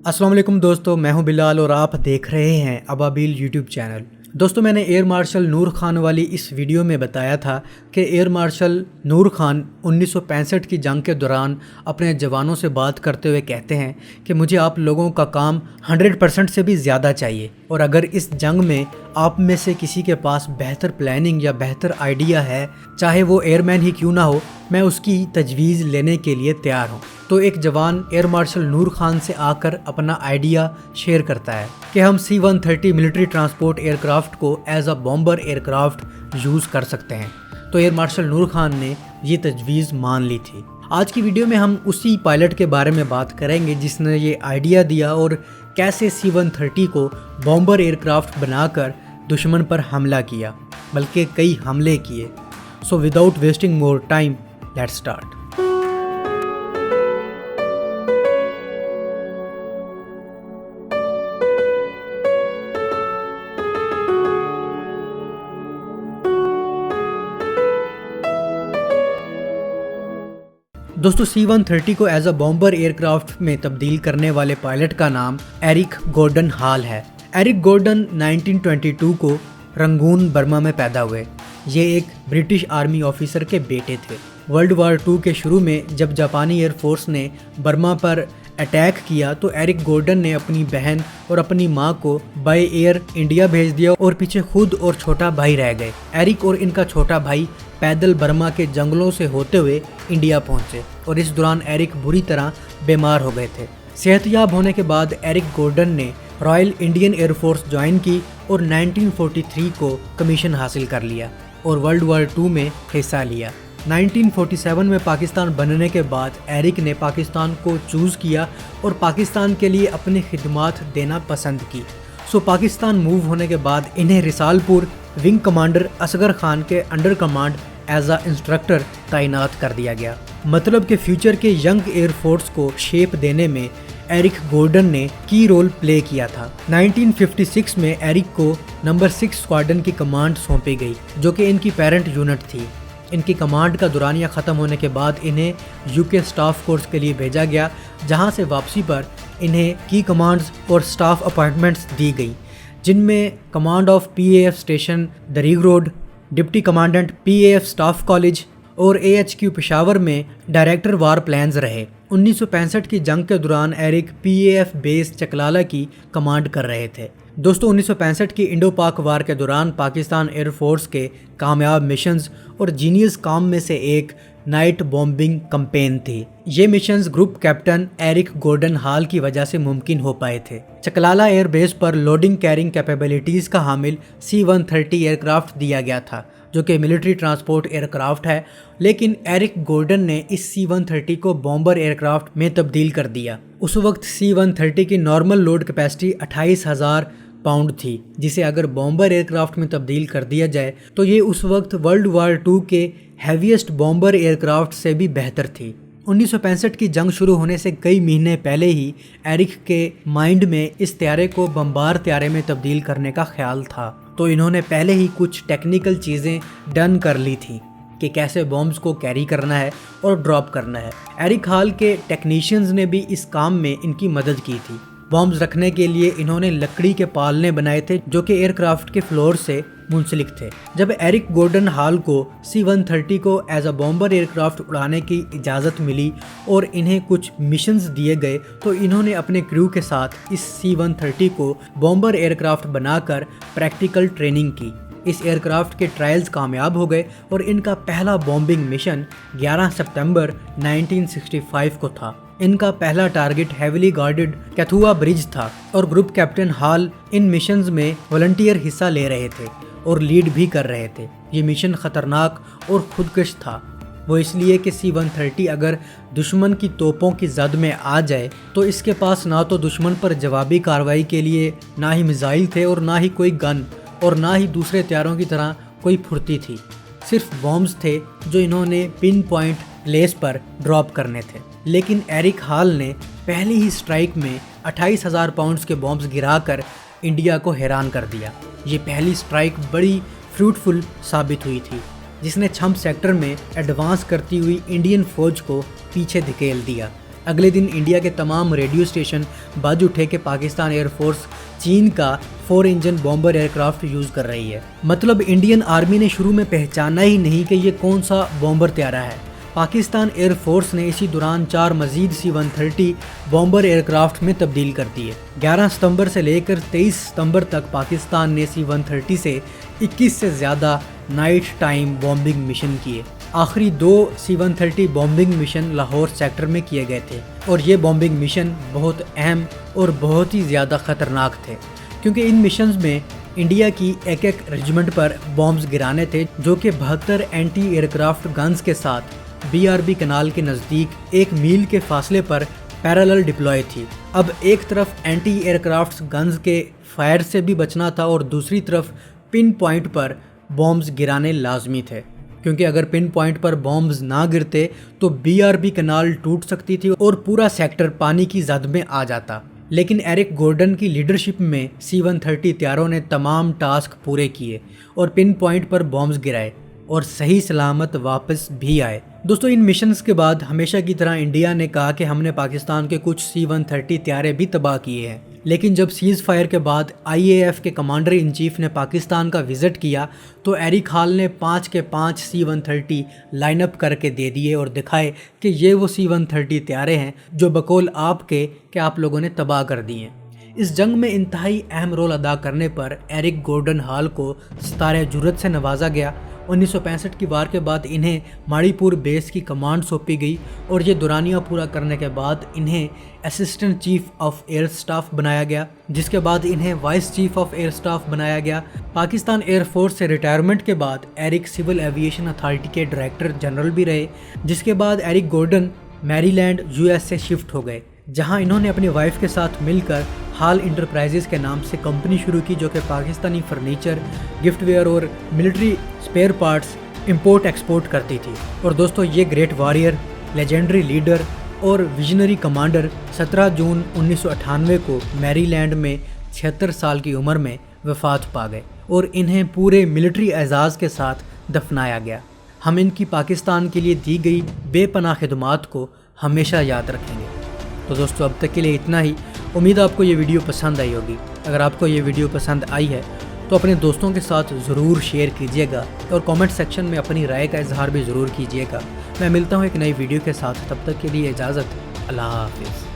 अस्सलाम वालेकुम दोस्तों, मैं हूं बिलाल और आप देख रहे हैं अबाबिल यूट्यूब चैनल। दोस्तों, मैंने एयर मार्शल नूर खान वाली इस वीडियो में बताया था कि एयर मार्शल नूर खान 1965 की जंग के दौरान अपने जवानों से बात करते हुए कहते हैं कि मुझे आप लोगों का काम 100% से भी ज़्यादा चाहिए, और अगर इस जंग में आप में से किसी के पास बेहतर प्लानिंग या बेहतर आइडिया है, चाहे वो एयरमैन ही क्यों ना हो, मैं उसकी तजवीज़ लेने के लिए तैयार हूँ। तो एक जवान एयर मार्शल नूर खान से आकर अपना आइडिया शेयर करता है कि हम C-130 मिलिट्री ट्रांसपोर्ट एयरक्राफ्ट को as a bomber aircraft use कर सकते हैं। तो एयर मार्शल नूर खान ने ये तजवीज़ मान ली थी। आज की वीडियो में हम उसी पायलट के बारे में बात करेंगे जिसने ये आइडिया दिया और कैसे C-130 को बॉम्बर एयरक्राफ्ट बनाकर दुश्मन पर हमला किया, बल्कि कई हमले किए। So without wasting more time, let's start. दोस्तों, C-130 को एज अ बॉम्बर एयरक्राफ्ट में तब्दील करने वाले पायलट का नाम एरिक गोर्डन हॉल है। एरिक गोर्डन 1922 को रंगून, बर्मा में पैदा हुए। ये एक ब्रिटिश आर्मी ऑफिसर के बेटे थे। वर्ल्ड वार 2 के शुरू में जब जापानी एयरफोर्स ने बर्मा पर अटैक किया तो एरिक गोर्डन ने अपनी बहन और अपनी मां को बाय एयर इंडिया भेज दिया और पीछे खुद और छोटा भाई रह गए। एरिक और इनका छोटा भाई पैदल बर्मा के जंगलों से होते हुए इंडिया पहुंचे और इस दौरान एरिक बुरी तरह बीमार हो गए थे। सेहतयाब होने के बाद एरिक गोर्डन ने रॉयल इंडियन एयरफोर्स ज्वाइन की और 1943 को कमीशन हासिल कर लिया और वर्ल्ड वार 2 में हिस्सा लिया। 1947 में पाकिस्तान बनने के बाद एरिक ने पाकिस्तान को चूज़ किया और पाकिस्तान के लिए अपनी खिदमात देना पसंद की। सो पाकिस्तान मूव होने के बाद इन्हें रिसालपुर विंग कमांडर असगर खान के under command as a instructor तैनात कर दिया गया। मतलब कि फ्यूचर के यंग एयरफोर्स को शेप देने में एरिक गोर्डन ने की रोल प्ले किया था। 1956 में एरिक को नंबर 6 स्क्वाड्रन की कमांड सौंपी गई, जो कि इनकी पेरेंट यूनिट थी। इनकी कमांड का दुरानिया ख़त्म होने के बाद इन्हें यूके स्टाफ कोर्स के लिए भेजा गया, जहां से वापसी पर इन्हें की कमांड्स और स्टाफ अपॉइंटमेंट्स दी गई, जिनमें command of PAF station Drigh road, deputy commandant PAF staff college और AHQ पेशावर में डायरेक्टर वार प्लान्स रहे। 1965 की जंग के दौरान एरिक PAF बेस चकलाला की कमांड कर रहे थे। दोस्तों, 1965 की इंडो पाक वार के दौरान पाकिस्तान एयरफोर्स के कामयाब मिशंस और जीनियस काम में से एक नाइट बॉम्बिंग कैंपेन थी। ये missions group captain Eric Gordon Hall की वजह से मुमकिन हो पाए थे। चकलाला एयर बेस पर लोडिंग कैरिंग कैपेबिलिटीज़ का हामिल C-130 एयरक्राफ्ट दिया गया था, जो कि मिलिट्री ट्रांसपोर्ट एयरक्राफ्ट है, लेकिन एरिक गोर्डन ने इस C-130 को बॉम्बर एयरक्राफ्ट में तब्दील कर दिया। उस वक्त C-130 की नॉर्मल लोड कैपेसिटी 28,000 पाउंड थी, जिसे अगर बॉम्बर एयरक्राफ्ट में तब्दील कर दिया जाए तो ये उस वक्त वर्ल्ड वार 2 के हैवीएस्ट बॉम्बर एयरक्राफ्ट से भी बेहतर थी। 1965 की जंग शुरू होने से कई महीने पहले ही एरिक के माइंड में इस त्यारे को बम्बार त्यारे में तब्दील करने का ख्याल था, तो इन्होंने पहले ही कुछ टेक्निकल चीज़ें डन कर ली थी कि कैसे बॉम्ब्स को कैरी करना है और ड्रॉप करना है। एरिक हॉल के टेक्नीशियंस ने भी इस काम में इनकी मदद की थी। बॉम्ब्स रखने के लिए इन्होंने लकड़ी के पालने बनाए थे, जो कि एयरक्राफ्ट के फ्लोर से मुंसलिक थे। जब एरिक गोर्डन हॉल को C-130 को एज अ बॉम्बर एयरक्राफ्ट उड़ाने की इजाज़त मिली और इन्हें कुछ मिशंस दिए गए, तो इन्होंने अपने क्रू के साथ इस C-130 को बॉम्बर एयरक्राफ्ट बनाकर प्रैक्टिकल ट्रेनिंग की। इस एयरक्राफ्ट के ट्रायल्स कामयाब हो गए और इनका पहला बॉम्बिंग मिशन 11 सितंबर 1965 को था। इनका पहला टारगेट हेविली गार्डेड कैथुआ ब्रिज था और ग्रुप कैप्टन हॉल इन मिशंस में वॉलंटियर हिस्सा ले रहे थे और लीड भी कर रहे थे। ये मिशन ख़तरनाक और खुदकश था, वो इसलिए कि C-130 अगर दुश्मन की तोपों की जद में आ जाए तो इसके पास ना तो दुश्मन पर जवाबी कार्रवाई के लिए ना ही मिसाइल थे और ना ही कोई गन और ना ही दूसरे त्यारों की तरह कोई फुर्ती थी। सिर्फ बॉम्ब्स थे जो इन्होंने पिन पॉइंट प्लेस पर ड्रॉप करने थे। लेकिन एरिक हॉल ने पहली ही स्ट्राइक में 28,000 पाउंड्स के बॉम्ब्स गिराकर इंडिया को हैरान कर दिया। ये पहली स्ट्राइक बड़ी फ्रूटफुल साबित हुई थी, जिसने छम्प सेक्टर में एडवांस करती हुई इंडियन फौज को पीछे धकेल दिया। اگلے دن انڈیا کے تمام ریڈیو اسٹیشن بج اٹھے کہ پاکستان ایئر فورس چین کا 4 engine bomber aircraft use کر رہی ہے۔ مطلب انڈین آرمی نے شروع میں پہچانا ہی نہیں کہ یہ کون سا بومبر طیارہ ہے۔ پاکستان ایئر فورس نے اسی دوران 4 مزید C-130 بومبر ایئر کرافٹ میں تبدیل کر دیے۔ 11 ستمبر سے لے کر 23 ستمبر تک پاکستان نے C-130 سے 21 سے زیادہ نائٹ ٹائم بومبنگ مشن کیے۔ آخری 2 C-130 bombing mission Lahore sector میں کیے گئے تھے اور یہ بومبنگ مشن بہت اہم اور بہت ہی زیادہ خطرناک تھے، کیونکہ ان مشنز میں انڈیا کی ایک ریجمنٹ پر بامز گرانے تھے، جو کہ 72 اینٹی ایئر کرافٹ گنز کے ساتھ BRB کنال کے نزدیک 1 میل کے فاصلے پر پیرالل ڈپلوائے تھی۔ اب ایک طرف اینٹی ایئر کرافٹ گنز کے فائر سے بھی بچنا تھا اور دوسری طرف پن پوائنٹ پر بامز گرانے لازمی تھے، کیونکہ اگر پن پوائنٹ پر بامز نہ گرتے تو BRB کنال ٹوٹ سکتی تھی اور پورا سیکٹر پانی کی زد میں آ جاتا۔ لیکن ایرک گورڈن کی لیڈرشپ میں C-130 طیاروں نے تمام ٹاسک پورے کیے اور پن پوائنٹ پر بامز گرائے اور صحیح سلامت واپس بھی آئے۔ دوستو، ان مشنز کے بعد ہمیشہ کی طرح انڈیا نے کہا کہ ہم نے پاکستان کے کچھ C-130 طیارے بھی تباہ کیے ہیں، لیکن جب سیز فائر کے بعد IAF کے کمانڈر ان چیف نے پاکستان کا وزٹ کیا تو ایرک ہال نے 5 کے 5 C-130 لائن اپ کر کے دے دیے اور دکھائے کہ یہ وہ C-130 طیارے ہیں جو بقول آپ کے کہ آپ لوگوں نے تباہ کر دیے۔ اس جنگ میں انتہائی اہم رول ادا کرنے پر ایرک گورڈن ہال کو ستارہ جرأت سے نوازا گیا۔ 1965 کی وار کے بعد انہیں ماڑی پور بیس کی کمانڈ سونپی گئی اور یہ دورانیہ پورا کرنے کے بعد انہیں assistant chief of air staff بنایا گیا، جس کے بعد انہیں vice chief of air staff بنایا گیا۔ پاکستان ایئر فورس سے ریٹائرمنٹ کے بعد ایرک سول ایویشن اتھارٹی کے ڈائریکٹر جنرل بھی رہے، جس کے بعد ایرک گورڈن میری لینڈ US سے شفٹ ہو گئے، جہاں انہوں نے اپنی وائف کے ساتھ مل کر ہال انٹرپرائزز کے نام سے کمپنی شروع کی، جو کہ پاکستانی فرنیچر، گفٹ ویئر اور military spare parts import export کرتی تھی۔ اور دوستو، یہ گریٹ واریئر، لیجنڈری لیڈر اور ویژنری کمانڈر 17 جون 1998 کو میری لینڈ میں 76 سال کی عمر میں وفات پا گئے اور انہیں پورے ملٹری اعزاز کے ساتھ دفنایا گیا۔ ہم ان کی پاکستان کے لیے دی گئی بے پناہ خدمات کو ہمیشہ یاد رکھیں گے۔ تو دوستو، اب تک کے لیے اتنا ہی۔ امید آپ کو یہ ویڈیو پسند آئی ہوگی۔ اگر آپ کو یہ ویڈیو پسند آئی ہے تو اپنے دوستوں کے ساتھ ضرور شیئر کیجیے گا اور کامنٹ سیکشن میں اپنی رائے کا اظہار بھی ضرور کیجیے گا۔ میں ملتا ہوں ایک نئی ویڈیو کے ساتھ، تب تک کے لیے اجازت، اللہ حافظ۔